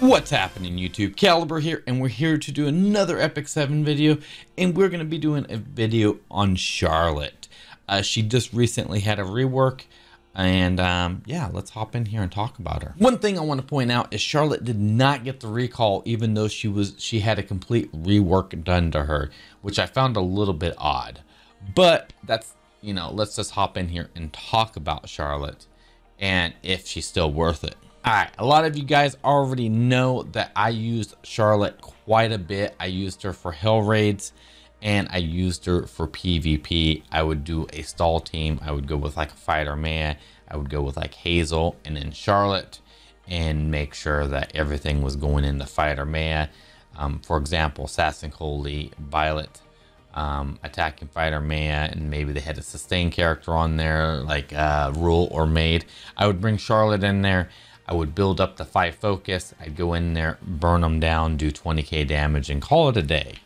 What's happening, YouTube? Caliber here, and we're here to do another Epic 7 video, and we're going to be doing a video on Charlotte. She just recently had a rework, and yeah, let's hop in here and talk about her. One thing I want to point out is Charlotte did not get the recall, even though she had a complete rework done to her, which I found a little bit odd. But that's, you know, let's just hop in here and talk about Charlotte and if she's still worth it. Alright, a lot of you guys already know that I used Charlotte quite a bit. I used her for hell raids and I used her for PvP. I would do a stall team. I would go with like a fighter Maya. I would go with like Hazel and then Charlotte and make sure that everything was going into fighter Maya. For example, Assassin Coley, Violet, attacking fighter Maya, and maybe they had a sustain character on there like Rule or Maid. I would bring Charlotte in there. I would build up the 5 focus. I'd go in there, burn them down, do 20k damage, and call it a day.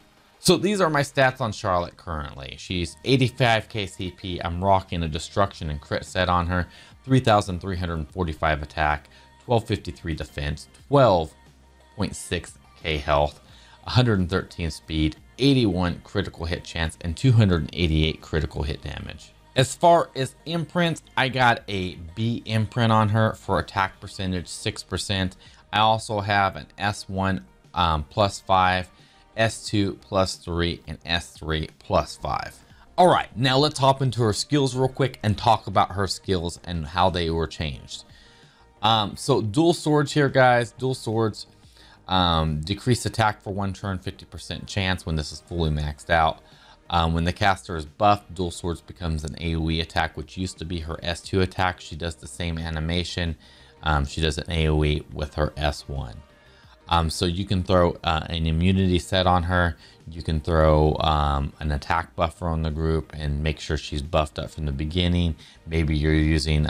So these are my stats on Charlotte currently. She's 85k CP. I'm rocking a destruction and crit set on her. 3,345 attack, 1253 defense, 12.6k health, 113 speed, 81 critical hit chance, and 288 critical hit damage. As far as imprints, I got a B imprint on her for attack percentage 6%. I also have an S1 plus 5, S2 plus 3, and S3 plus 5. All right, now let's hop into her skills real quick and talk about her skills and how they were changed. So dual swords here, guys. Dual swords decrease attack for 1 turn, 50% chance when this is fully maxed out. When the caster is buffed, dual swords becomes an AoE attack, which used to be her S2 attack. She does the same animation. She does an AoE with her S1. So you can throw an immunity set on her. You can throw an attack buffer on the group and make sure she's buffed up from the beginning. Maybe you're using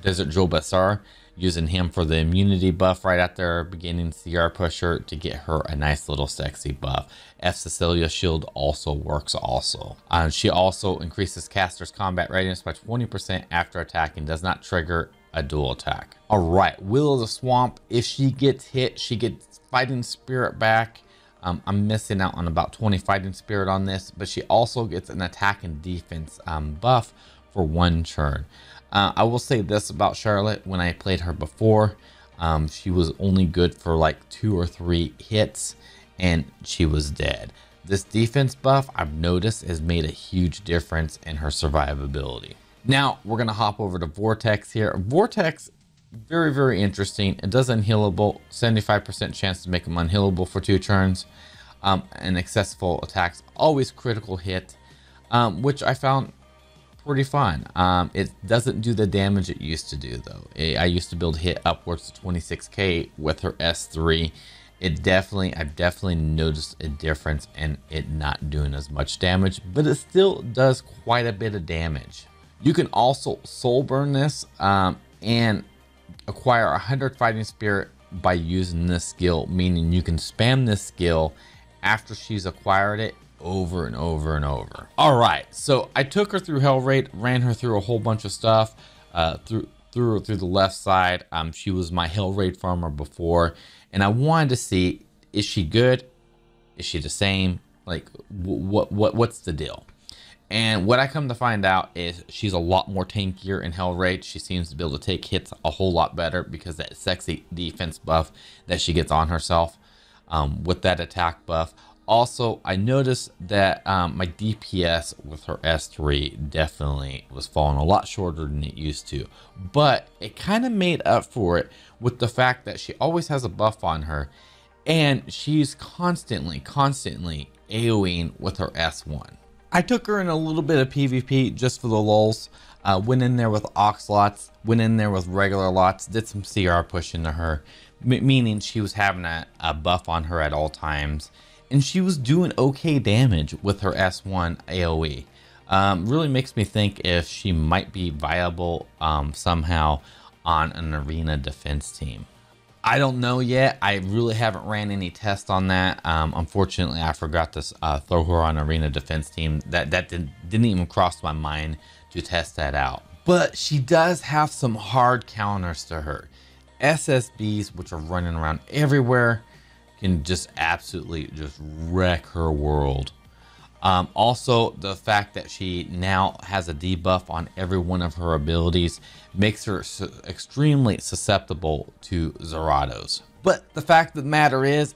Desert Jewel Bassar, using him for the immunity buff right at their beginning CR pusher to get her a nice little sexy buff. F Cecilia shield also works also. She also increases caster's combat readiness by 20% after attacking, does not trigger a dual attack. All right, Will of the Swamp, if she gets hit, she gets fighting spirit back. I'm missing out on about 20 fighting spirit on this, but she also gets an attack and defense buff for 1 turn. I will say this about Charlotte. When I played her before, she was only good for like 2 or 3 hits and she was dead. This defense buff I've noticed has made a huge difference in her survivability. Now we're gonna hop over to Vortex here. Vortex, very, very interesting. It does unhealable, 75% chance to make them unhealable for 2 turns. And accessible attacks, always critical hit, which I found pretty fun. It doesn't do the damage it used to do though. I used to build hit upwards to 26k with her S3. I've definitely noticed a difference in it not doing as much damage, but it still does quite a bit of damage. You can also soul burn this and acquire 100 fighting spirit by using this skill, meaning you can spam this skill after she's acquired it over and over and over. All right, so I took her through Hell Raid, ran her through a whole bunch of stuff, through the left side. She was my Hell Raid farmer before, and I wanted to see, is she good? Is she the same? Like, what's the deal? And what I come to find out is she's a lot more tankier in Hell Raid. She seems to be able to take hits a whole lot better because that sexy defense buff that she gets on herself with that attack buff. Also, I noticed that my DPS with her S3 definitely was falling a lot shorter than it used to. But it kind of made up for it with the fact that she always has a buff on her. And she's constantly AoEing with her S1. I took her in a little bit of PvP just for the lulz. Went in there with Oxlots, went in there with regular lots, did some CR push into her. Meaning she was having a buff on her at all times. And she was doing okay damage with her S1 AoE. Really makes me think if she might be viable somehow on an arena defense team. I don't know yet. I really haven't ran any tests on that. Unfortunately, I forgot to throw her on arena defense team. That didn't even cross my mind to test that out. But she does have some hard counters to her. SSBs, which are running around everywhere, can just absolutely just wreck her world. Also, the fact that she now has a debuff on every one of her abilities makes her extremely susceptible to Zerados. But the fact of the matter is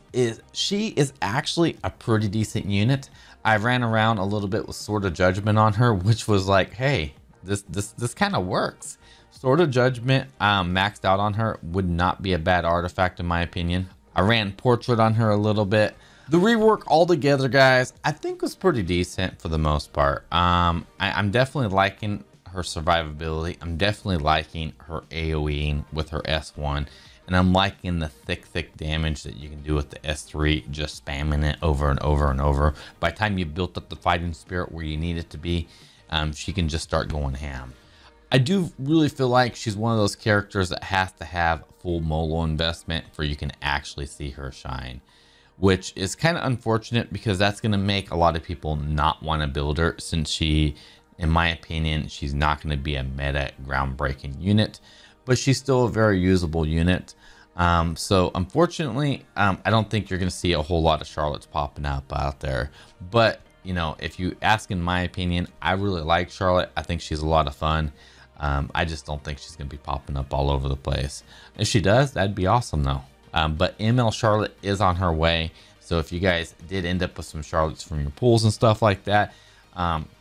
she is actually a pretty decent unit. I ran around a little bit with Sword of Judgment on her, which was like, hey, this kind of works. Sword of Judgment maxed out on her would not be a bad artifact in my opinion. I ran Portrait on her a little bit. The rework altogether, guys, I think was pretty decent for the most part. I'm definitely liking her survivability. I'm definitely liking her AoEing with her S1. And I'm liking the thick damage that you can do with the S3, just spamming it over and over and over. By the time you built up the fighting spirit where you need it to be, she can just start going ham. I do really feel like she's one of those characters that has to have full Molo investment for you can actually see her shine, which is kind of unfortunate because that's going to make a lot of people not want to build her, since she, in my opinion, she's not going to be a meta groundbreaking unit, but she's still a very usable unit. So unfortunately, I don't think you're going to see a whole lot of Charlottes popping up out there. But, you know, if you ask in my opinion, I really like Charlotte. I think she's a lot of fun. I just don't think she's going to be popping up all over the place. If she does, that'd be awesome though. But ML Charlotte is on her way. So if you guys did end up with some Charlottes from your pools and stuff like that,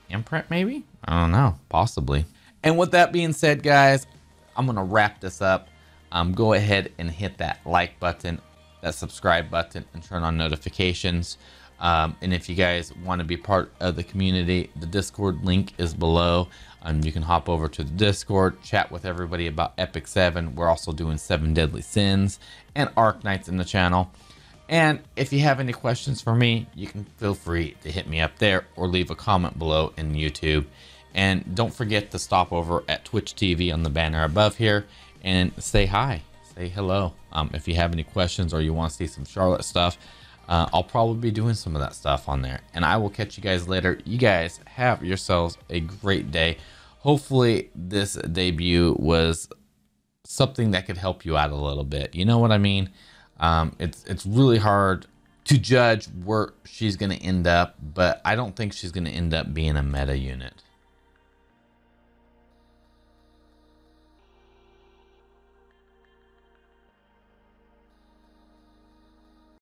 imprint maybe? I don't know, possibly. And with that being said, guys, I'm going to wrap this up. Go ahead and hit that like button, that subscribe button, and turn on notifications. And if you guys want to be part of the community, the Discord link is below. You can hop over to the Discord, chat with everybody about Epic 7. We're also doing 7 Deadly Sins and Arc Knights in the channel. And if you have any questions for me, you can feel free to hit me up there or leave a comment below in YouTube. And don't forget to stop over at Twitch TV on the banner above here and say hi, say hello. If you have any questions or you want to see some Charlotte stuff, I'll probably be doing some of that stuff on there. And I will catch you guys later. You guys have yourselves a great day. Hopefully this debut was something that could help you out a little bit. You know what I mean? It's really hard to judge where she's going to end up, but I don't think she's going to end up being a meta unit.